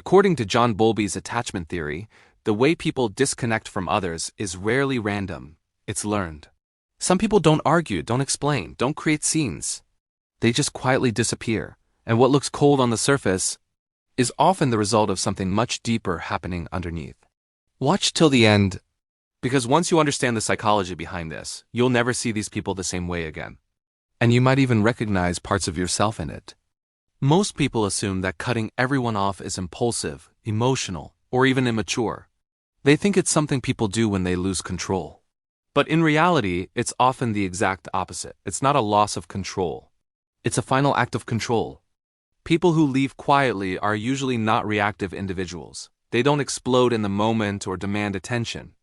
According to John Bowlby's attachment theory, the way people disconnect from others is rarely random, it's learned. Some people don't argue, don't explain, don't create scenes. They just quietly disappear, and what looks cold on the surface is often the result of something much deeper happening underneath. Watch till the end, because once you understand the psychology behind this, you'll never see these people the same way again. And you might even recognize parts of yourself in it. Most people assume that cutting everyone off is impulsive, emotional, or even immature. They think it's something people do when they lose control. But in reality, it's often the exact opposite. It's not a loss of control. It's a final act of control. People who leave quietly are usually not reactive individuals. They don't explode in the moment or demand attention.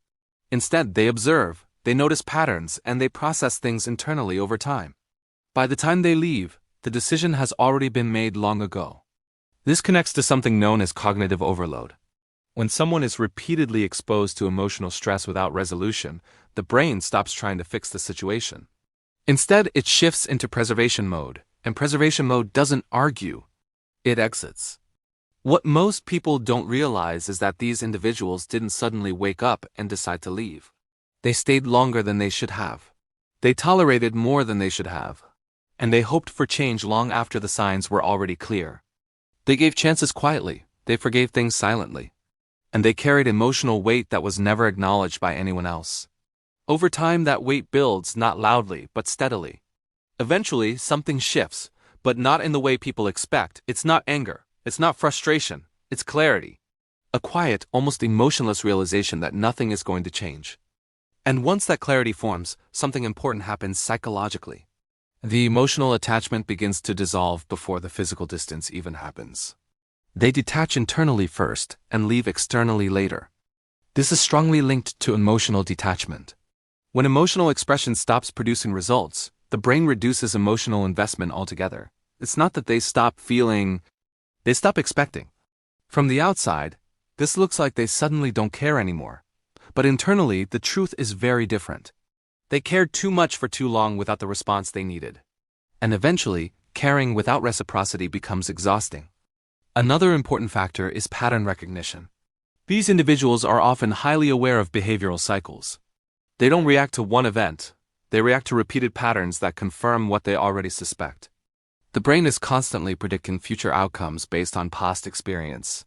Instead, they observe, they notice patterns, and they process things internally over time. By the time they leave, the decision has already been made long ago. This connects to something known as cognitive overload. When someone is repeatedly exposed to emotional stress without resolution, the brain stops trying to fix the situation. Instead, it shifts into preservation mode, and preservation mode doesn't argue, it exits. What most people don't realize is that these individuals didn't suddenly wake up and decide to leave. They stayed longer than they should have. They tolerated more than they should have. And they hoped for change long after the signs were already clear. They gave chances quietly, they forgave things silently. And they carried emotional weight that was never acknowledged by anyone else. Over time, that weight builds, not loudly, but steadily. Eventually, something shifts, but not in the way people expect. It's not anger, it's not frustration, it's clarity. A quiet, almost emotionless realization that nothing is going to change. And once that clarity forms, something important happens psychologically. The emotional attachment begins to dissolve before the physical distance even happens. They detach internally first and leave externally later. This is strongly linked to emotional detachment. When emotional expression stops producing results, the brain reduces emotional investment altogether. It's not that they stop feeling, they stop expecting. From the outside, this looks like they suddenly don't care anymore. But internally, the truth is very different. They cared too much for too long without the response they needed. And eventually, caring without reciprocity becomes exhausting. Another important factor is pattern recognition. These individuals are often highly aware of behavioral cycles. They don't react to one event, they react to repeated patterns that confirm what they already suspect. The brain is constantly predicting future outcomes based on past experience.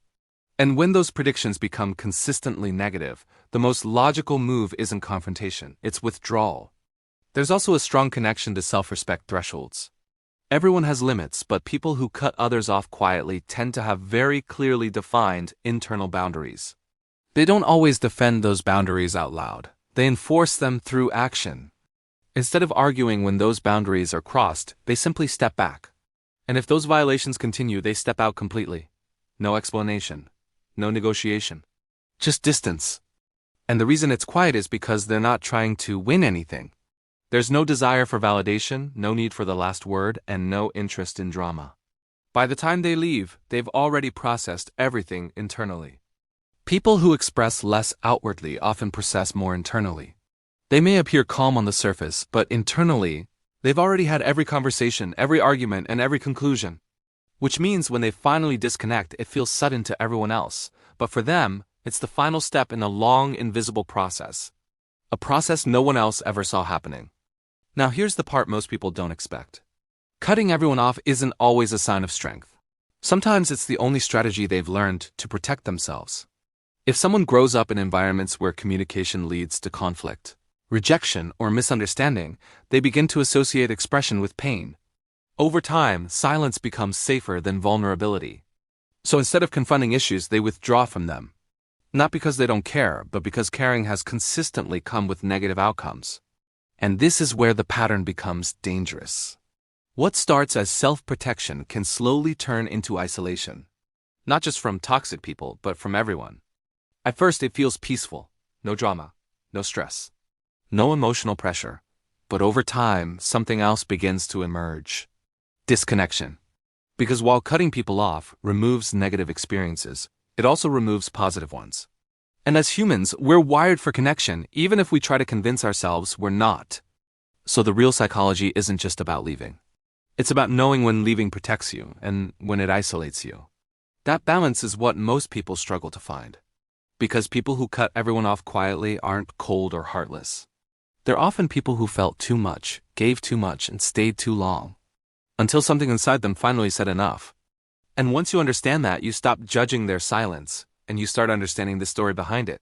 And when those predictions become consistently negative, the most logical move isn't confrontation, it's withdrawal. There's also a strong connection to self-respect thresholds. Everyone has limits, but people who cut others off quietly tend to have very clearly defined internal boundaries. They don't always defend those boundaries out loud. They enforce them through action. Instead of arguing when those boundaries are crossed, they simply step back. And if those violations continue, they step out completely. No explanation. No negotiation. Just distance. And the reason it's quiet is because they're not trying to win anything. There's no desire for validation, no need for the last word, and no interest in drama. By the time they leave, they've already processed everything internally. People who express less outwardly often process more internally. They may appear calm on the surface, but internally, they've already had every conversation, every argument, and every conclusion. Which means when they finally disconnect, it feels sudden to everyone else. But for them, it's the final step in a long, invisible process. A process no one else ever saw happening. Now here's the part most people don't expect. Cutting everyone off isn't always a sign of strength. Sometimes it's the only strategy they've learned to protect themselves. If someone grows up in environments where communication leads to conflict, rejection, or misunderstanding, they begin to associate expression with pain. Over time, silence becomes safer than vulnerability. So instead of confronting issues, they withdraw from them. Not because they don't care, but because caring has consistently come with negative outcomes. And this is where the pattern becomes dangerous. What starts as self-protection can slowly turn into isolation. Not just from toxic people, but from everyone. At first it feels peaceful. No drama, no stress, no emotional pressure. But over time, something else begins to emerge. Disconnection. Because while cutting people off removes negative experiences, it also removes positive ones. And as humans, we're wired for connection, even if we try to convince ourselves we're not. So the real psychology isn't just about leaving. It's about knowing when leaving protects you and when it isolates you. That balance is what most people struggle to find. Because people who cut everyone off quietly aren't cold or heartless. They're often people who felt too much, gave too much, and stayed too long. Until something inside them finally said enough. And once you understand that, you stop judging their silence, and you start understanding the story behind it.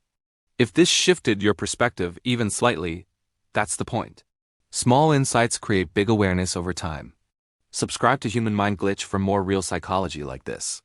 If this shifted your perspective even slightly, that's the point. Small insights create big awareness over time. Subscribe to Human Mind Glitch for more real psychology like this.